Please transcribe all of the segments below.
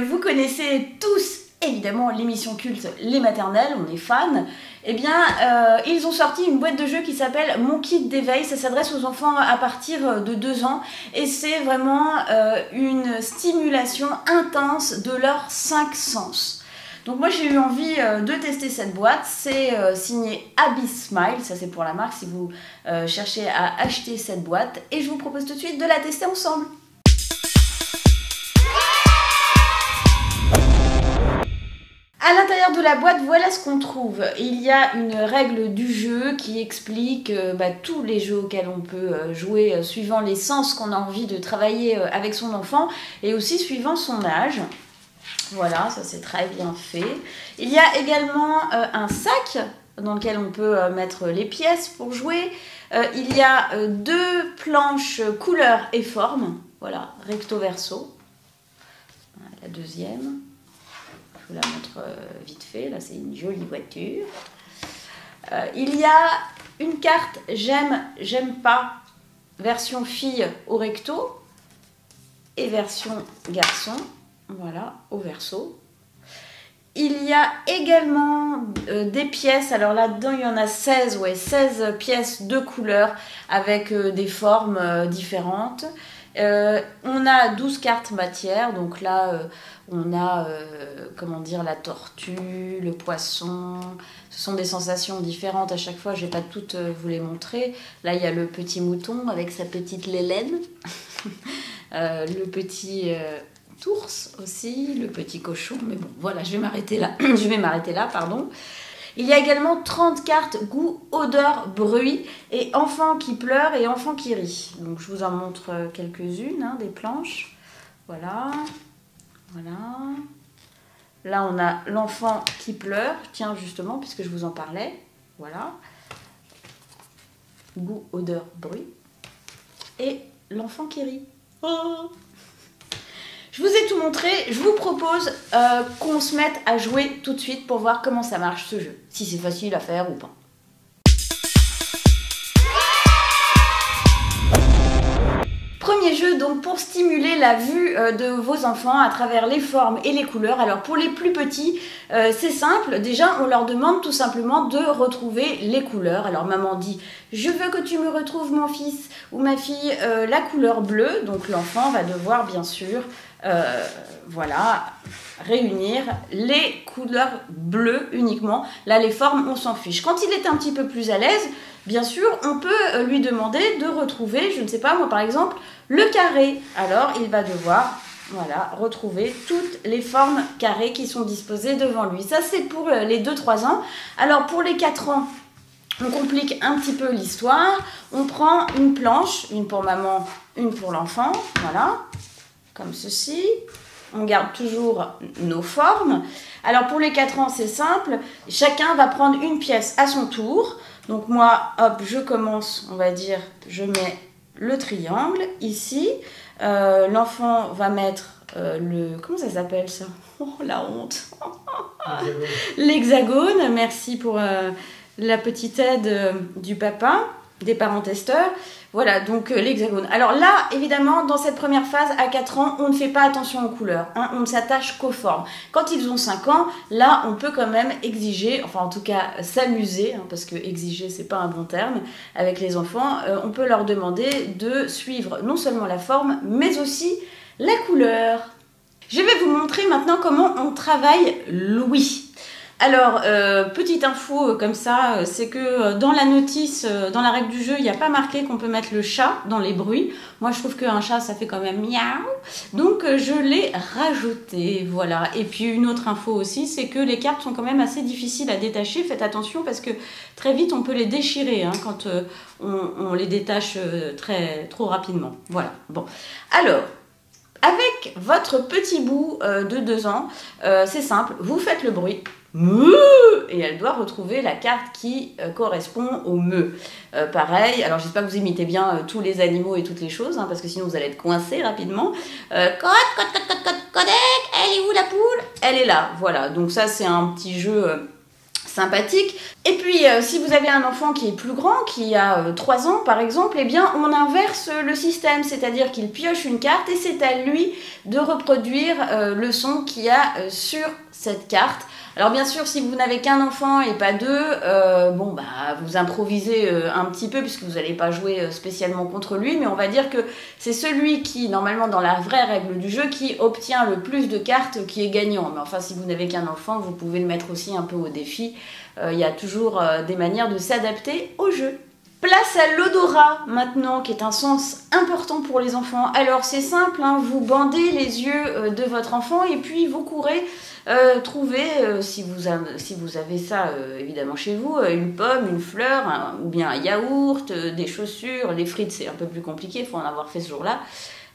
vous connaissez tous évidemment l'émission culte Les Maternelles, on est fans. Eh bien, ils ont sorti une boîte de jeux qui s'appelle Mon Kit d'éveil. Ça s'adresse aux enfants à partir de 2 ans. Et c'est vraiment une stimulation intense de leurs 5 sens. Donc moi j'ai eu envie de tester cette boîte. C'est signé Abyss Smile. Ça c'est pour la marque si vous cherchez à acheter cette boîte. Et je vous propose tout de suite de la tester ensemble. À l'intérieur de la boîte, voilà ce qu'on trouve. Il y a une règle du jeu qui explique tous les jeux auxquels on peut jouer suivant les sens qu'on a envie de travailler avec son enfant et aussi suivant son âge. Voilà, ça c'est très bien fait. Il y a également un sac dans lequel on peut mettre les pièces pour jouer. Il y a 2 planches couleurs et formes. Voilà, recto verso. La deuxième. Je vous la montre vite fait, là c'est une jolie voiture. Il y a une carte j'aime, j'aime pas, version fille au recto et version garçon, voilà, au verso. Il y a également des pièces, alors là-dedans il y en a 16, ouais, 16 pièces de couleurs avec des formes différentes. On a 12 cartes matière, donc là on a comment dire, la tortue, le poisson. Ce sont des sensations différentes à chaque fois, je ne vais pas toutes vous les montrer. Là il y a le petit mouton avec sa petite Lélène, le petit ours aussi, le petit cochon, mais bon voilà, je vais m'arrêter là, pardon. Il y a également 30 cartes goût, odeur, bruit et enfant qui pleure et enfant qui rit. Donc je vous en montre quelques-unes, des planches. Voilà, voilà. Là on a l'enfant qui pleure, tiens justement puisque je vous en parlais. Voilà. Goût, odeur, bruit. Et l'enfant qui rit. Oh! Je vous ai tout montré, je vous propose qu'on se mette à jouer tout de suite pour voir comment ça marche ce jeu, si c'est facile à faire ou pas. Premier jeu donc pour stimuler la vue de vos enfants à travers les formes et les couleurs. Alors pour les plus petits, c'est simple, déjà on leur demande tout simplement de retrouver les couleurs. Alors maman dit « je veux que tu me retrouves mon fils ou ma fille la couleur bleue », donc l'enfant va devoir bien sûr voilà, réunir les couleurs bleues uniquement. Là les formes on s'en fiche. Quand il est un petit peu plus à l'aise, bien sûr on peut lui demander de retrouver, je ne sais pas moi par exemple, le carré. Alors il va devoir voilà, retrouver toutes les formes carrées qui sont disposées devant lui. Ça c'est pour les 2-3 ans. Alors pour les 4 ans, on complique un petit peu l'histoire. On prend une planche, une pour maman, une pour l'enfant, voilà, comme ceci. On garde toujours nos formes. Alors pour les 4 ans, c'est simple. Chacun va prendre une pièce à son tour. Donc moi, hop, je commence, on va dire, je mets le triangle ici. L'enfant va mettre le... Comment ça s'appelle ça? Oh, la honte. L'hexagone. Merci pour la petite aide du papa, des parents testeurs. Voilà, donc l'hexagone. Alors là, évidemment, dans cette première phase, à 4 ans, on ne fait pas attention aux couleurs. On ne s'attache qu'aux formes. Quand ils ont 5 ans, là, on peut quand même exiger, enfin en tout cas s'amuser, parce que exiger, c'est pas un bon terme, avec les enfants. On peut leur demander de suivre non seulement la forme, mais aussi la couleur. Je vais vous montrer maintenant comment on travaille l'ouïe. Alors, petite info comme ça, c'est que dans la notice, dans la règle du jeu, il n'y a pas marqué qu'on peut mettre le chat dans les bruits. Moi, je trouve qu'un chat, ça fait quand même miaou. Donc, je l'ai rajouté, voilà. Et puis, une autre info aussi, c'est que les cartes sont quand même assez difficiles à détacher. Faites attention parce que très vite, on peut les déchirer quand on les détache trop rapidement. Voilà, bon. Alors... Avec votre petit bout de 2 ans, c'est simple, vous faites le bruit. Et elle doit retrouver la carte qui correspond au meu. Pareil, alors j'espère que vous imitez bien tous les animaux et toutes les choses, parce que sinon vous allez être coincé rapidement. Codec, elle est où la poule? Elle est là, voilà. Donc ça c'est un petit jeu sympathique. Et puis si vous avez un enfant qui est plus grand, qui a 3 ans par exemple, eh bien on inverse le système, c'est-à-dire qu'il pioche une carte et c'est à lui de reproduire le son qu'il y a sur cette carte. Alors bien sûr, si vous n'avez qu'un enfant et pas deux, bon bah vous improvisez un petit peu puisque vous n'allez pas jouer spécialement contre lui, mais on va dire que c'est celui qui, normalement dans la vraie règle du jeu, qui obtient le plus de cartes qui est gagnant. Mais enfin, si vous n'avez qu'un enfant, vous pouvez le mettre aussi un peu au défi. Il y a toujours des manières de s'adapter au jeu. Place à l'odorat maintenant, qui est un sens important pour les enfants. Alors c'est simple, hein, vous bandez les yeux de votre enfant et puis vous courez trouver, si vous avez ça évidemment chez vous, une pomme, une fleur, ou bien un yaourt, des chaussures, les frites c'est un peu plus compliqué, il faut en avoir fait ce jour-là,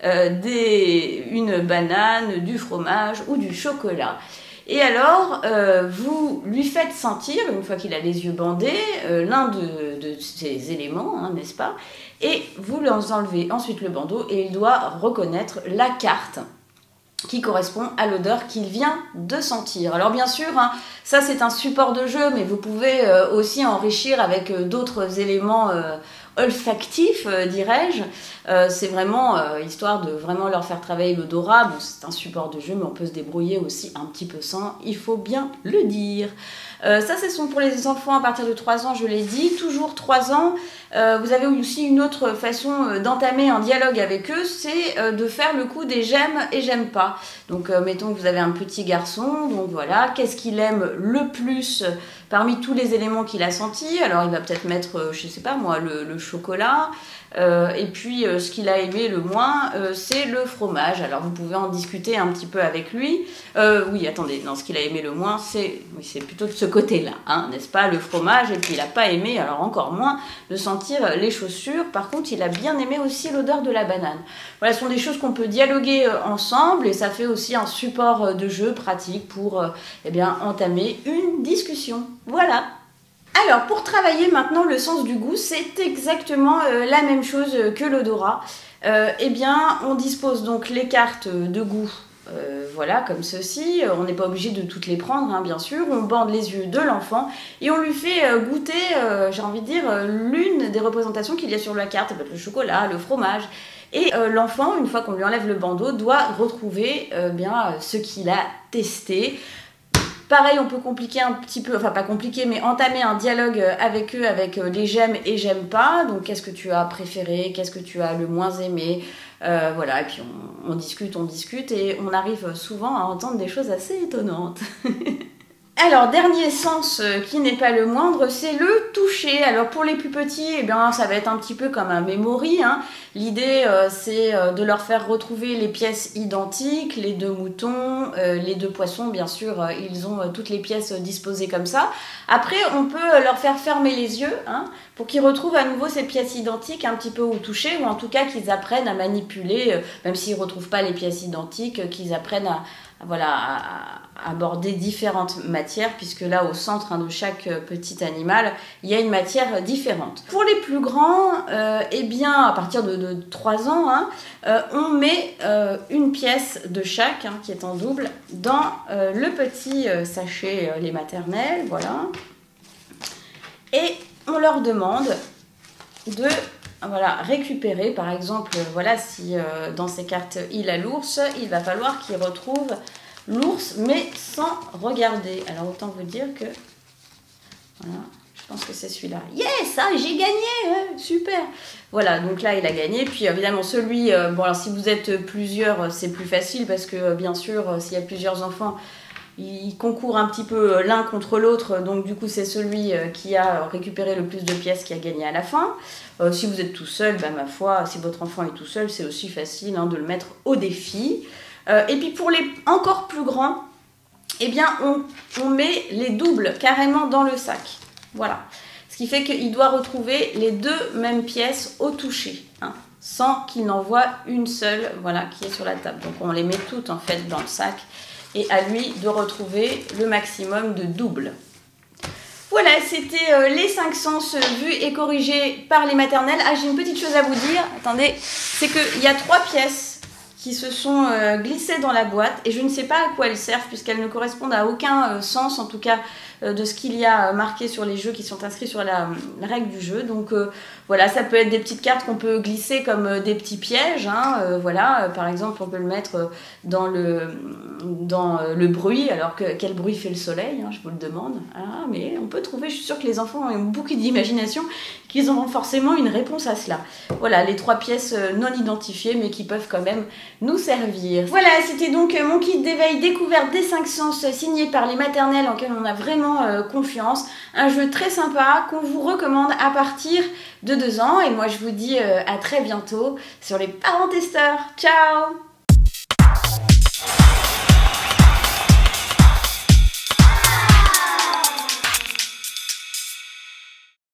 une banane, du fromage ou du chocolat. Et alors, vous lui faites sentir, une fois qu'il a les yeux bandés, l'un de ces éléments, hein, n'est-ce pas? Et vous enlevez ensuite le bandeau et il doit reconnaître la carte qui correspond à l'odeur qu'il vient de sentir. Alors bien sûr, hein, ça c'est un support de jeu, mais vous pouvez aussi enrichir avec d'autres éléments olfactifs, dirais-je. C'est vraiment histoire de vraiment leur faire travailler l'odorat. Bon, c'est un support de jeu, mais on peut se débrouiller aussi un petit peu sans, il faut bien le dire. Ça, c'est pour les enfants à partir de 3 ans, je l'ai dit, toujours 3 ans. Vous avez aussi une autre façon d'entamer un dialogue avec eux, c'est de faire le coup des j'aime et j'aime pas. Donc, mettons que vous avez un petit garçon, donc voilà, qu'est-ce qu'il aime le plus parmi tous les éléments qu'il a sentis? Alors, il va peut-être mettre, je sais pas moi, le chocolat. Et puis ce qu'il a aimé le moins, c'est le fromage. Alors vous pouvez en discuter un petit peu avec lui. Oui, attendez, non, ce qu'il a aimé le moins, c'est plutôt de ce côté-là, hein, n'est-ce pas, le fromage. Et puis il n'a pas aimé, alors encore moins, de sentir les chaussures. Par contre, il a bien aimé aussi l'odeur de la banane. Voilà, ce sont des choses qu'on peut dialoguer ensemble et ça fait aussi un support de jeu pratique pour eh bien, entamer une discussion. Voilà. Alors, pour travailler maintenant le sens du goût, c'est exactement la même chose que l'odorat. Eh bien, on dispose donc les cartes de goût, voilà, comme ceci. On n'est pas obligé de toutes les prendre, hein, bien sûr. On bande les yeux de l'enfant et on lui fait goûter, j'ai envie de dire, l'une des représentations qu'il y a sur la carte. Ça peut être le chocolat, le fromage. Et l'enfant, une fois qu'on lui enlève le bandeau, doit retrouver bien ce qu'il a testé. Pareil, on peut compliquer un petit peu, enfin pas compliquer, mais entamer un dialogue avec eux, avec les j'aime et j'aime pas. Donc, qu'est-ce que tu as préféré, qu'est-ce que tu as le moins aimé, voilà. Et puis on discute et on arrive souvent à entendre des choses assez étonnantes. Alors, dernier sens qui n'est pas le moindre, c'est le toucher. Alors, pour les plus petits, eh bien, ça va être un petit peu comme un memory, hein. L'idée, c'est de leur faire retrouver les pièces identiques, les 2 moutons, les 2 poissons, bien sûr, ils ont toutes les pièces disposées comme ça. Après, on peut leur faire fermer les yeux, hein, pour qu'ils retrouvent à nouveau ces pièces identiques un petit peu au toucher, ou en tout cas qu'ils apprennent à manipuler, même s'ils ne retrouvent pas les pièces identiques, qu'ils apprennent à aborder différentes matières, puisque là au centre, hein, de chaque petit animal il y a une matière différente. Pour les plus grands, eh bien à partir de 3 ans, hein, on met une pièce de chaque, hein, qui est en double, dans le petit sachet les maternelles, voilà, et on leur demande de récupérer, par exemple, voilà, si dans ces cartes il a l'ours, il va falloir qu'il retrouve l'ours, mais sans regarder. Alors autant vous dire que, voilà, je pense que c'est celui-là. Yes, ah, j'ai gagné, super. Voilà, donc là il a gagné. Puis évidemment celui, bon alors si vous êtes plusieurs, c'est plus facile parce que bien sûr, s'il y a plusieurs enfants, ils concourent un petit peu l'un contre l'autre, donc du coup c'est celui qui a récupéré le plus de pièces qui a gagné à la fin. Si vous êtes tout seul, bah, ma foi, si votre enfant est tout seul, c'est aussi facile, hein, de le mettre au défi. Et puis pour les encore plus grands, eh bien on met les doubles carrément dans le sac. Voilà. Ce qui fait qu'il doit retrouver les 2 mêmes pièces au toucher, hein, sans qu'il n'en voie une seule, voilà, qui est sur la table. Donc on les met toutes en fait dans le sac. Et à lui de retrouver le maximum de doubles. Voilà, c'était les 5 sens vus et corrigés par les maternelles. Ah, j'ai une petite chose à vous dire, attendez, c'est qu'il y a 3 pièces qui se sont glissées dans la boîte et je ne sais pas à quoi elles servent puisqu'elles ne correspondent à aucun sens, en tout cas de ce qu'il y a marqué sur les jeux qui sont inscrits sur la règle du jeu. Donc voilà, ça peut être des petites cartes qu'on peut glisser comme des petits pièges. Hein, voilà, par exemple, on peut le mettre dans le bruit. Alors quel bruit fait le soleil, hein, je vous le demande. Ah, mais on peut trouver, je suis sûre que les enfants ont beaucoup d'imagination, qu'ils auront forcément une réponse à cela. Voilà, les 3 pièces non identifiées, mais qui peuvent quand même nous servir. Voilà, c'était donc mon kit d'éveil découverte des 5 sens, signé par les maternelles en lesquelles on a vraiment confiance. Un jeu très sympa qu'on vous recommande à partir de 2 ans. Et moi, je vous dis à très bientôt sur les parents testeurs. Ciao!